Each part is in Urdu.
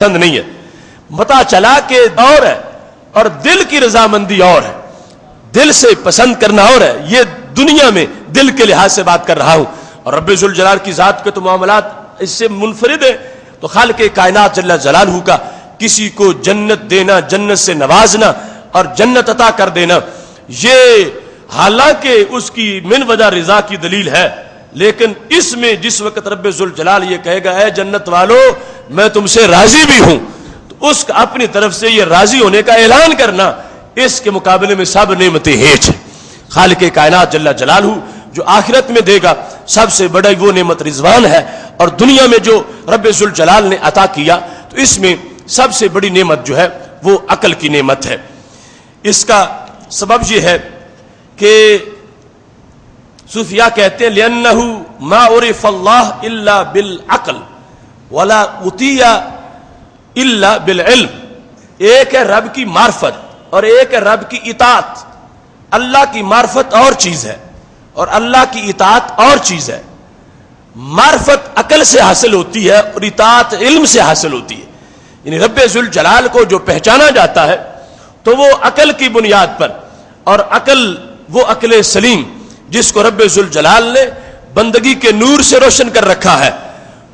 پسند نہیں ہے. پتا چلا کہ اور ہے اور دل کی رضامندی اور ہے, دل سے پسند کرنا اور ہے. یہ دنیا میں دل کے لحاظ سے بات کر رہا ہوں, اور رب ذوالجلال کی ذات کے تو معاملات اس سے منفرد ہیں. تو خالق کائنات جل جلالہ کا کسی کو جنت دینا, جنت سے نوازنا اور جنت عطا کر دینا, یہ حالانکہ اس کی من وجہ رضا کی دلیل ہے, لیکن اس میں جس وقت رب ذوالجلال یہ کہے گا اے جنت والو میں تم سے راضی بھی ہوں, تو اس کا اپنی طرف سے یہ راضی ہونے کا اعلان کرنا, اس کے مقابلے میں سب نعمتیں ہیچ ہیں. خالق کائنات جل جلالہ جو آخرت میں دے گا سب سے بڑا وہ نعمت رضوان ہے, اور دنیا میں جو رب ذوالجلال نے عطا کیا تو اس میں سب سے بڑی نعمت جو ہے وہ عقل کی نعمت ہے. اس کا سبب یہ ہے کہ صوفیاء کہتے ہیں لِأَنَّهُ مَا عُرِفَ اللَّهُ إِلَّا بِالْعَقْلِ وَلَا أُوتِيَ إِلَّا بِالْعِلْمِ. ایک ہے رب کی معرفت اور ایک ہے رب کی اطاعت. اللہ کی معرفت اور چیز ہے اور اللہ کی اطاعت اور چیز ہے. معرفت عقل سے حاصل ہوتی ہے اور اطاعت علم سے حاصل ہوتی ہے. یعنی رب ذوالجلال کو جو پہچانا جاتا ہے تو وہ عقل کی بنیاد پر, اور عقل وہ عقل سلیم جس کو رب ذوالجلال نے بندگی کے نور سے روشن کر رکھا ہے.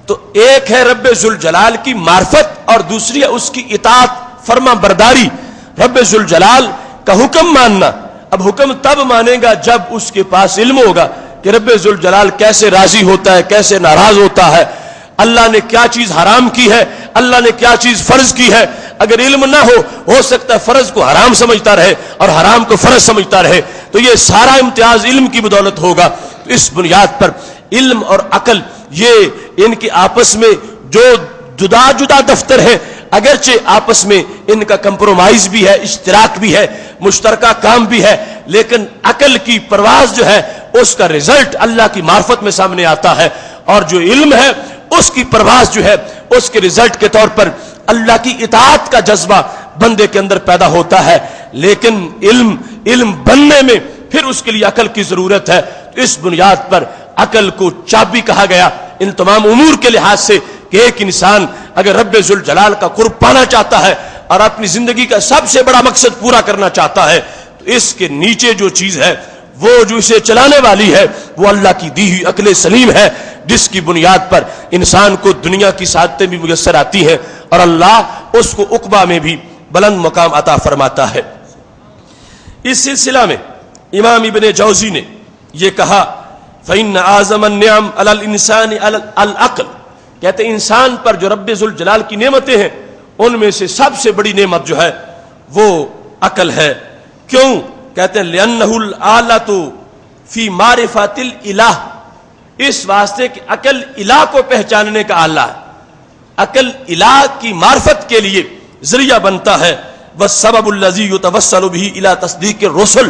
تو ایک ہے رب ذوالجلال کی معرفت اور دوسری ہے اس کی اطاعت فرما برداری, رب ذوالجلال کا حکم ماننا. اب حکم تب مانے گا جب اس کے پاس علم ہوگا کہ رب ذوالجلال کیسے راضی ہوتا ہے, کیسے ناراض ہوتا ہے, اللہ نے کیا چیز حرام کی ہے, اللہ نے کیا چیز فرض کی ہے. اگر علم نہ ہو سکتا ہے فرض کو حرام سمجھتا رہے اور حرام کو فرض سمجھتا رہے, تو یہ سارا امتیاز علم کی بدولت ہوگا. تو اس بنیاد پر علم اور عقل یہ ان کے آپس میں جو جدا جدا دفتر ہے, اگرچہ آپس میں ان کا کمپرومائز بھی ہے, اشتراک بھی ہے, مشترکہ کام بھی ہے, لیکن عقل کی پرواز جو ہے اس کا رزلٹ اللہ کی معرفت میں سامنے آتا ہے, اور جو علم ہے اس کی پرواز جو ہے اس کے رزلٹ کے طور پر اللہ کی اطاعت کا جذبہ بندے کے اندر پیدا ہوتا ہے. لیکن علم بننے میں پھر اس کے لیے عقل کی ضرورت ہے. تو اس بنیاد پر عقل کو چابی کہا گیا ان تمام امور کے لحاظ سے کہ ایک انسان اگر رب ذوالجلال کا قرب پانا چاہتا ہے اور اپنی زندگی کا سب سے بڑا مقصد پورا کرنا چاہتا ہے تو اس کے نیچے جو چیز ہے وہ جو اسے چلانے والی ہے وہ اللہ کی دی ہوئی عقل سلیم ہے, جس کی بنیاد پر انسان کو دنیا کی سعادتیں بھی میسر آتی ہیں اور اللہ اس کو عقبہ میں بھی بلند مقام عطا فرماتا ہے. اس سلسلہ میں امام ابن جوزی نے یہ کہا فَإِنَّ أَعْظَمَ النِّعَمِ عَلَى الْإِنسَانِ الْعَقْلِ, کہتے ہیں انسان پر جو رب ذوالجلال کی نعمتیں ہیں ان میں سے سب سے بڑی نعمت جو ہے وہ عقل ہے. کیوں؟ کہتے ہیں لِأَنَّهُ الْآلَةُ فِي مَعْرِفَةِ الْإِلَهِ, اس واسطے کہ عقل الہ کو پہچاننے کا آلہ ہے. عقل الہ کی معرفت کے لیے ذریعہ بنتا ہے. وَالسَّبَبُ الَّذِي يُتَوَسَّلُ بِهِ إِلَى تَصْدِيقِ الرُّسُلِ,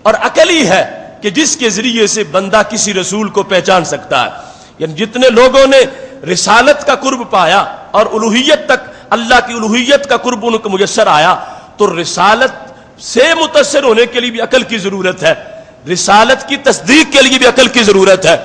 اور عقل ہی ہے کہ جس کے ذریعے سے بندہ کسی رسول کو پہچان سکتا ہے. یعنی جتنے لوگوں نے رسالت کا قرب پایا اور الوہیت تک اللہ کی الوہیت کا قرب ان کو میسر آیا, تو رسالت سے متاثر ہونے کے لیے بھی عقل کی ضرورت ہے, رسالت کی تصدیق کے لیے بھی عقل کی ضرورت ہے.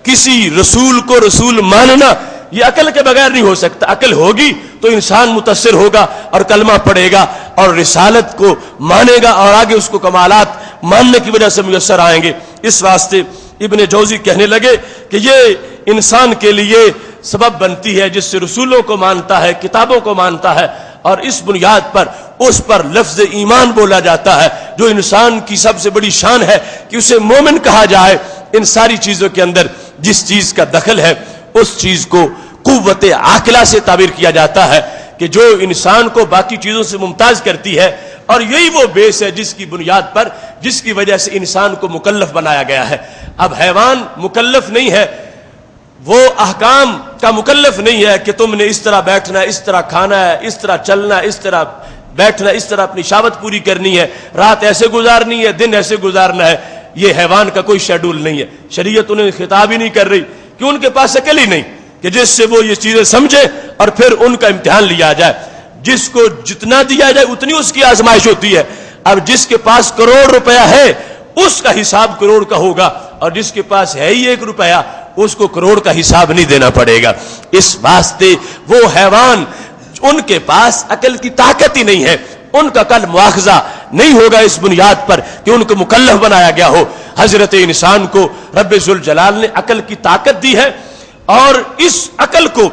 کسی رسول کو رسول ماننا یہ عقل کے بغیر نہیں ہو سکتا. عقل ہوگی تو انسان متاثر ہوگا اور کلمہ پڑھے گا اور رسالت کو مانے گا اور آگے اس کو کمالات ماننے کی وجہ سے میسر آئیں گے. اس واسطے ابن جوزی کہنے لگے کہ یہ انسان کے لیے سبب بنتی ہے جس سے رسولوں کو مانتا ہے, کتابوں کو مانتا ہے, اور اس بنیاد پر اس پر لفظ ایمان بولا جاتا ہے جو انسان کی سب سے بڑی شان ہے کہ اسے مومن کہا جائے. ان ساری چیزوں کے اندر جس چیز کا دخل ہے اس چیز کو قوت عاقلہ سے تعبیر کیا جاتا ہے کہ جو انسان کو باقی چیزوں سے ممتاز کرتی ہے, اور یہی وہ بیس ہے جس کی بنیاد پر جس کی وجہ سے انسان کو مکلف بنایا گیا ہے. اب حیوان مکلف نہیں ہے, وہ احکام کا مکلف نہیں ہے کہ تم نے اس طرح بیٹھنا ہے, اس طرح کھانا ہے, اس طرح چلنا ہے, اس طرح بیٹھنا, اس طرح اپنی شہوت پوری کرنی ہے, رات ایسے گزارنی ہے, دن ایسے گزارنا ہے. یہ حیوان کا کوئی شیڈول نہیں ہے. شریعت انہیں خطاب ہی نہیں کر رہی کہ ان کے پاس عقل ہی نہیں کہ جس سے وہ یہ چیزیں سمجھے اور پھر ان کا امتحان لیا جائے. جس کو جتنا دیا جائے اتنی اس کی آزمائش ہوتی ہے. اب جس کے پاس کروڑ روپیہ ہے اس کا حساب کروڑ کا ہوگا, اور جس کے پاس ہے ہی 1 روپیہ اس کو کروڑ کا حساب نہیں دینا پڑے گا. اس واسطے وہ حیوان ان کے پاس عقل کی طاقت ہی نہیں ہے، ان کا کل مواخذہ نہیں ہوگا اس بنیاد پر کہ ان کو مکلف بنایا گیا ہو۔ حضرت انسان کو رب ذوالجلال نے عقل کی طاقت دی ہے، اور اس عقل کو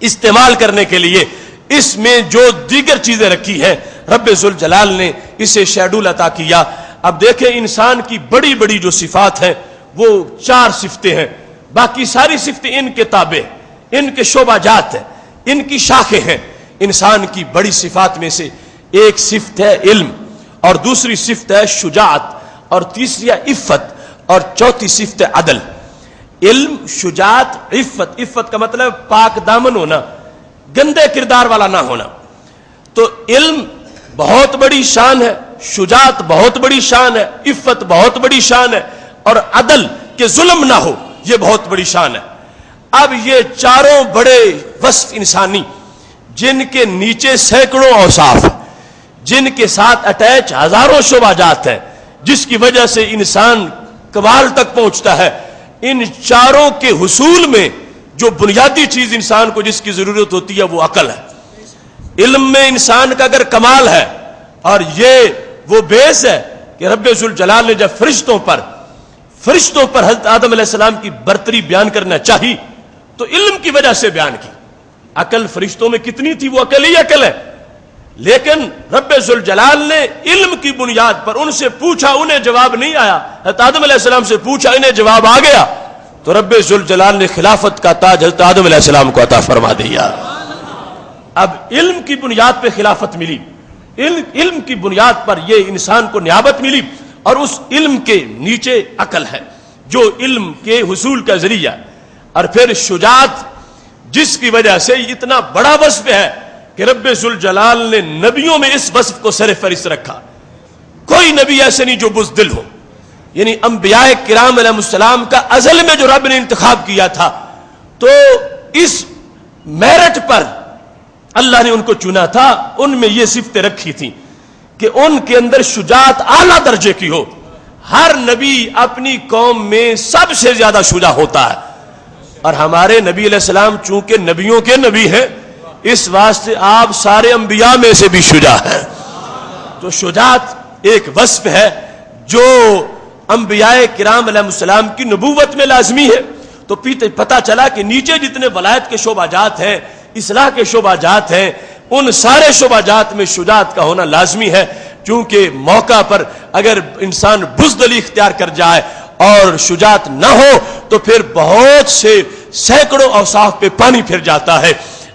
استعمال کرنے کے لیے اس میں جو دیگر چیزیں رکھی ہیں رب ذوالجلال نے اسے شیڈول عطا کیا۔ اب دیکھیں انسان کی بڑی بڑی جو صفات ہیں وہ 4 صفتیں ہیں، باقی ساری صفتیں ان کے تابع، ان کے شعبہ جات ہیں، ان کی شاخیں ہیں۔ انسان کی بڑی صفات میں سے ایک صفت ہے علم، اور دوسری صفت ہے شجاعت، اور تیسری ہے عفت، اور چوتھی صفت ہے عدل۔ علم، شجاعت، عفت۔ عفت کا مطلب پاک دامن ہونا، گندے کردار والا نہ ہونا۔ تو علم بہت بڑی شان ہے، شجاعت بہت بڑی شان ہے، عفت بہت بڑی شان ہے، اور عدل کہ ظلم نہ ہو یہ بہت بڑی شان ہے۔ اب یہ چاروں بڑے وصف انسانی جن کے نیچے سینکڑوں اوصاف، جن کے ساتھ اٹیچ ہزاروں شعبہ جات ہیں، جس کی وجہ سے انسان کمال تک پہنچتا ہے، ان چاروں کے حصول میں جو بنیادی چیز انسان کو جس کی ضرورت ہوتی ہے وہ عقل ہے۔ علم میں انسان کا اگر کمال ہے، اور یہ وہ بیس ہے کہ رب ذوالجلال نے جب فرشتوں پر حضرت آدم علیہ السلام کی برتری بیان کرنا چاہی تو علم کی وجہ سے بیان کی۔ عقل فرشتوں میں کتنی تھی، وہ عقل ہی عقل ہے، لیکن رب ذوالجلال نے علم کی بنیاد پر ان سے پوچھا، انہیں جواب نہیں آیا۔ حضرت آدم علیہ السلام سے پوچھا، انہیں جواب آ گیا، تو رب ذوالجلال نے خلافت کا تاج حضرت آدم علیہ السلام کو عطا فرما دیا۔ اب علم کی بنیاد پہ خلافت ملی، علم کی بنیاد پر یہ انسان کو نیابت ملی، اور اس علم کے نیچے عقل ہے جو علم کے حصول کا ذریعہ، اور پھر شجاعت جس کی وجہ سے اتنا بڑا وصف ہے کہ رب ذوالجلال نے نبیوں میں اس وصف کو سر فہرست رکھا۔ کوئی نبی ایسے نہیں جو بزدل ہو، یعنی انبیاء کرام علیہ السلام کا ازل میں جو رب نے انتخاب کیا تھا، تو اس میرٹ پر اللہ نے ان کو چنا تھا، ان میں یہ صفتیں رکھی تھیں کہ ان کے اندر شجاعت اعلیٰ درجے کی ہو۔ ہر نبی اپنی قوم میں سب سے زیادہ شجاع ہوتا ہے، اور ہمارے نبی علیہ السلام چونکہ نبیوں کے نبی ہیں، اس واسطے آپ سارے انبیاء میں سے بھی شجاع ہیں۔ تو شجاعت ایک وصف ہے جو انبیاء کرام علیہ السلام کی نبوت میں لازمی ہے۔ تو پتہ چلا کہ نیچے جتنے ولایت کے شعبہ جات ہیں، اصلاح کے شعبہ جات ہیں، ان سارے شعبہ جات میں شجاعت کا ہونا لازمی ہے، چونکہ موقع پر اگر انسان بزدلی اختیار کر جائے اور شجاعت نہ ہو تو پھر بہت سے سینکڑوں اوصاف پہ پانی پھر جاتا ہے۔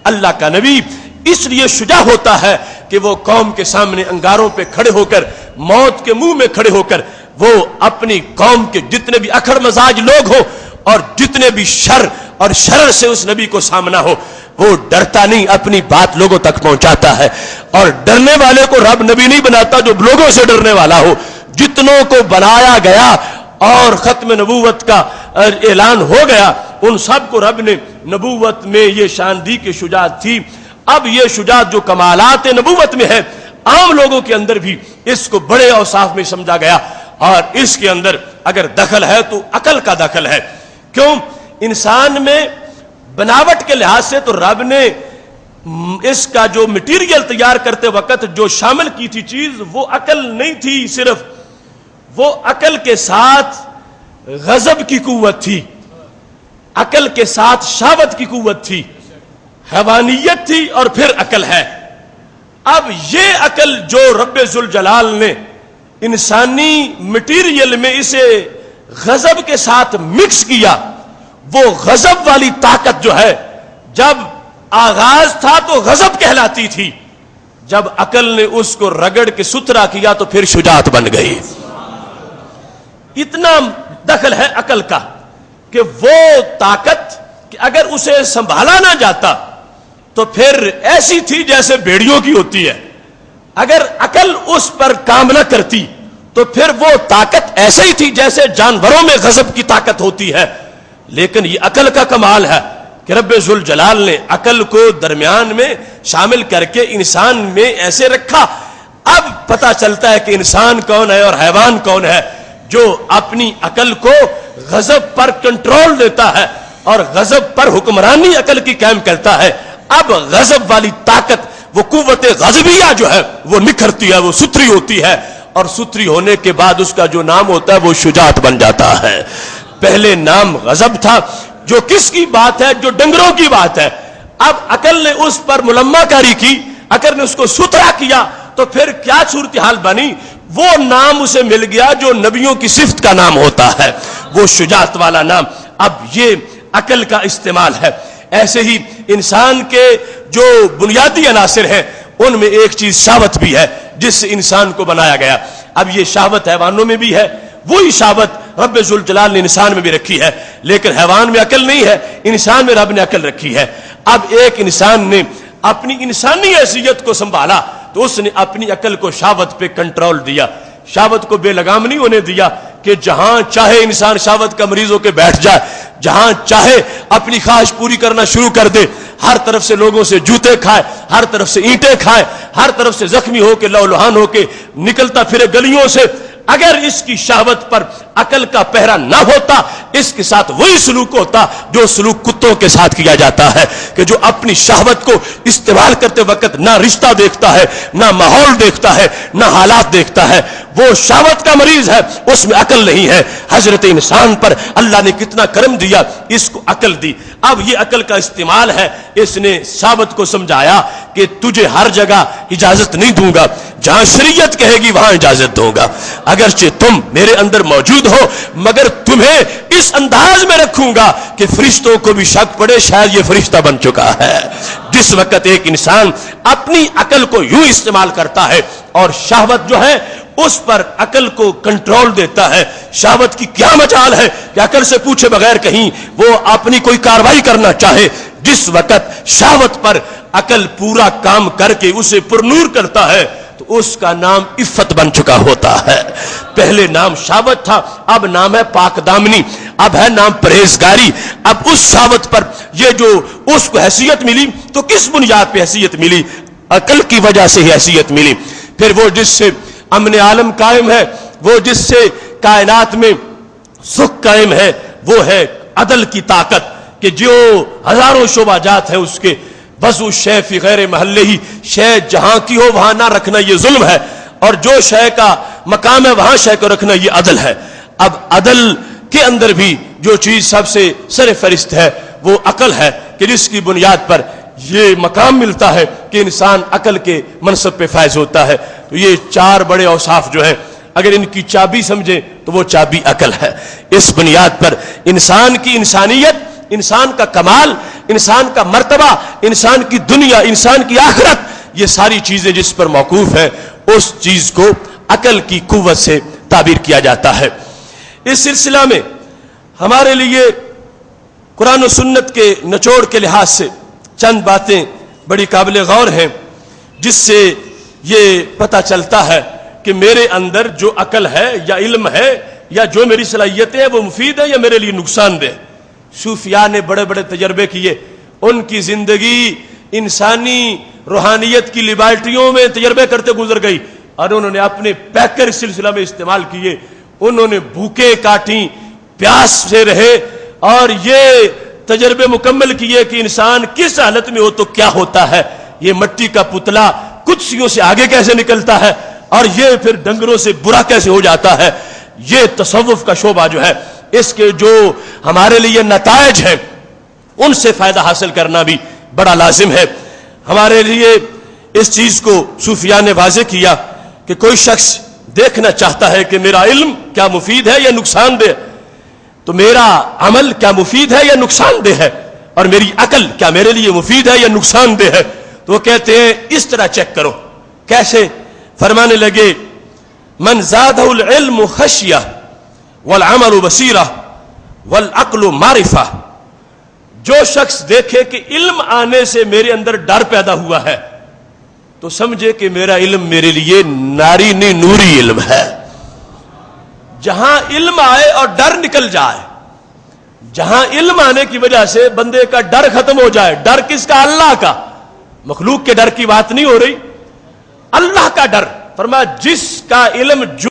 اللہ کا نبی اس لیے شجاع ہوتا ہے کہ وہ قوم کے سامنے انگاروں پہ کھڑے ہو کر، موت کے منہ میں کھڑے ہو کر، وہ اپنی قوم کے جتنے بھی اکھڑ مزاج لوگ ہو اور جتنے بھی شر اور شرر سے اس نبی کو سامنا ہو، وہ ڈرتا نہیں، اپنی بات لوگوں تک پہنچاتا ہے۔ اور ڈرنے والے کو رب نبی نہیں بناتا جو لوگوں سے ڈرنے والا ہو، جتنوں کو بنایا گیا اور ختم نبوت کا اعلان ہو گیا، ان سب کو رب نے نبوت میں یہ شان دی کہ شجاعت تھی۔ اب یہ شجاعت جو کمالات نبوت میں ہے، عام لوگوں کے اندر بھی اس کو بڑے اوصاف میں سمجھا گیا، اور اس کے اندر اگر دخل ہے تو عقل کا دخل ہے۔ کیوں؟ انسان میں بناوٹ کے لحاظ سے تو رب نے اس کا جو مٹیریل تیار کرتے وقت جو شامل کی تھی چیز وہ عقل نہیں تھی، صرف وہ عقل کے ساتھ غضب کی قوت تھی، عقل کے ساتھ شہوت کی قوت تھی، حیوانیت تھی، اور پھر عقل ہے۔ اب یہ عقل جو رب ذوالجلال نے انسانی مٹیریل میں اسے غضب کے ساتھ مکس کیا، وہ غضب والی طاقت جو ہے جب آغاز تھا تو غضب کہلاتی تھی، جب عقل نے اس کو رگڑ کے ستھرا کیا تو پھر شجاعت بن گئی۔ اتنا دخل ہے عقل کا کہ وہ طاقت کہ اگر اسے سنبھالا نہ جاتا تو پھر ایسی تھی جیسے بیڑیوں کی ہوتی ہے، اگر عقل اس پر کام نہ کرتی تو پھر وہ طاقت ایسے ہی تھی جیسے جانوروں میں غضب کی طاقت ہوتی ہے۔ لیکن یہ عقل کا کمال ہے کہ رب ذوالجلال نے عقل کو درمیان میں شامل کر کے انسان میں ایسے رکھا۔ اب پتہ چلتا ہے کہ انسان کون ہے اور حیوان کون ہے، جو اپنی عقل کو غضب پر کنٹرول دیتا ہے اور غضب پر حکمرانی عقل کی قائم کرتا ہے۔ اب غضب والی طاقت، وہ قوت غضبیہ جو ہے وہ نکھرتی ہے، وہ ستری ہوتی ہے، اور ستری ہونے کے بعد اس کا جو نام ہوتا ہے وہ شجاعت بن جاتا ہے۔ پہلے نام غضب تھا، جو کس کی بات ہے؟ جو ڈنگروں کی بات ہے۔ اب عقل نے اس پر ملمہ کاری کی، عقل نے اس کو ستھرا کیا، تو پھر کیا صورتحال بنی؟ وہ نام اسے مل گیا جو نبیوں کی صفت کا نام ہوتا ہے، وہ شجاعت والا نام۔ اب یہ عقل کا استعمال ہے۔ ایسے ہی انسان کے جو بنیادی عناصر ہیں ان میں ایک چیز شہوت بھی ہے جس سے انسان کو بنایا گیا۔ اب یہ شہوت حیوانوں میں بھی ہے، وہی شہوت رب ذوالجلال نے انسان میں بھی رکھی ہے، لیکن حیوان میں عقل نہیں ہے، انسان میں رب نے عقل رکھی ہے۔ اب ایک انسان نے اپنی انسانی حیثیت کو سنبھالا تو اس نے اپنی عقل کو شہوت پہ کنٹرول دیا، شہوت کو بے لگام نہیں ہونے دیا کہ جہاں چاہے انسان شہوت کا مریض ہو کے بیٹھ جائے، جہاں چاہے اپنی خواہش پوری کرنا شروع کر دے، ہر طرف سے لوگوں سے جوتے کھائے، ہر طرف سے اینٹیں کھائے، ہر طرف سے زخمی ہو کے لہولہان ہو کے نکلتا پھرے گلیوں سے۔ اگر اس کی شہوت پر عقل کا پہرا نہ ہوتا، اس کے ساتھ وہی سلوک ہوتا جو سلوک کتوں کے ساتھ کیا جاتا ہے، کہ جو اپنی شہوت کو استعمال کرتے وقت نہ رشتہ دیکھتا ہے، نہ ماحول دیکھتا ہے، نہ حالات دیکھتا ہے، وہ شہوت کا مریض ہے، اس میں عقل نہیں ہے۔ حضرت انسان پر اللہ نے کتنا کرم دیا، اس کو عقل دی۔ اب یہ عقل کا استعمال ہے، اس نے شہوت کو سمجھایا کہ تجھے ہر جگہ اجازت نہیں دوں گا، جہاں شریعت کہے گی وہاں اجازت دوں گا، اگرچہ تم میرے اندر موجود ہو مگر تمہیں اس انداز میں رکھوں گا کہ فرشتوں کو بھی شک پڑے شاید یہ فرشتہ بن چکا ہے۔ جس وقت ایک انسان اپنی عقل کو یوں استعمال کرتا ہے اور شہوت جو ہے اس پر عقل کو کنٹرول دیتا ہے، شہوت کی کیا مجال ہے کہ عقل سے پوچھے بغیر کہیں وہ اپنی کوئی کاروائی کرنا چاہے، جس وقت شہوت پر عقل پورا کام کر کے اسے پرنور کرتا ہے تو اس کا نام عفت بن چکا ہوتا ہے۔ پہلے نام شہوت تھا، اب نام ہے پاک دامنی، اب ہے نام پرہیزگاری۔ اب اس شہوت پر یہ جو اس کو حیثیت ملی تو کس بنیاد پہ حیثیت ملی؟ عقل کی وجہ سے ہی حیثیت ملی۔ پھر وہ جس سے امن عالم قائم ہے، وہ جس سے کائنات میں سکھ قائم ہے، وہ ہے عدل کی طاقت، کہ جو ہزاروں شعبہ جات ہیں اس کے وضع شے فی غیر محلہ ہی، شے جہاں کی ہو وہاں نہ رکھنا یہ ظلم ہے، اور جو شے کا مقام ہے وہاں شے کو رکھنا یہ عدل ہے۔ اب عدل کے اندر بھی جو چیز سب سے سر فہرست ہے وہ عقل ہے، کہ جس کی بنیاد پر یہ مقام ملتا ہے کہ انسان عقل کے منصب پہ فائز ہوتا ہے۔ تو یہ چار بڑے اوصاف جو ہیں اگر ان کی چابی سمجھیں تو وہ چابی عقل ہے۔ اس بنیاد پر انسان کی انسانیت، انسان کا کمال، انسان کا مرتبہ، انسان کی دنیا، انسان کی آخرت، یہ ساری چیزیں جس پر موقوف ہیں اس چیز کو عقل کی قوت سے تعبیر کیا جاتا ہے۔ اس سلسلہ میں ہمارے لیے قرآن و سنت کے نچوڑ کے لحاظ سے چند باتیں بڑی قابل غور ہیں، جس سے یہ پتہ چلتا ہے کہ میرے اندر جو عقل ہے یا علم ہے یا جو میری صلاحیتیں ہیں وہ مفید ہے یا میرے لیے نقصان دہ۔ صوفیاء نے بڑے بڑے تجربے کیے، ان کی زندگی انسانی روحانیت کی لیبارٹریوں میں تجربے کرتے گزر گئی، اور انہوں نے اپنے پیکر سلسلہ میں استعمال کیے، انہوں نے بھوکے کاٹی، پیاس سے رہے، اور یہ تجربے مکمل کیے کہ انسان کس حالت میں ہو تو کیا ہوتا ہے، یہ مٹی کا پتلا قدسیوں سے آگے کیسے نکلتا ہے، اور یہ پھر ڈنگروں سے برا کیسے ہو جاتا ہے۔ یہ تصوف کا شعبہ جو ہے اس کے جو ہمارے لیے نتائج ہیں ان سے فائدہ حاصل کرنا بھی بڑا لازم ہے ہمارے لیے۔ اس چیز کو صوفیاء نے واضح کیا کہ کوئی شخص دیکھنا چاہتا ہے کہ میرا علم کیا مفید ہے یا نقصان دہ، تو میرا عمل کیا مفید ہے یا نقصان دہ ہے، اور میری عقل کیا میرے لیے مفید ہے یا نقصان دہ ہے، تو وہ کہتے ہیں اس طرح چیک کرو۔ کیسے؟ فرمانے لگے من زادہ العلم خشیہ والعمل بصیرہ والعقل معرفہ، جو شخص دیکھے کہ علم آنے سے میرے اندر ڈر پیدا ہوا ہے تو سمجھے کہ میرا علم میرے لیے نارینی نوری علم ہے۔ جہاں علم آئے اور ڈر نکل جائے، جہاں علم آنے کی وجہ سے بندے کا ڈر ختم ہو جائے، ڈر کس کا؟ اللہ کا، مخلوق کے ڈر کی بات نہیں ہو رہی، اللہ کا ڈر۔ فرمایا جس کا علم جو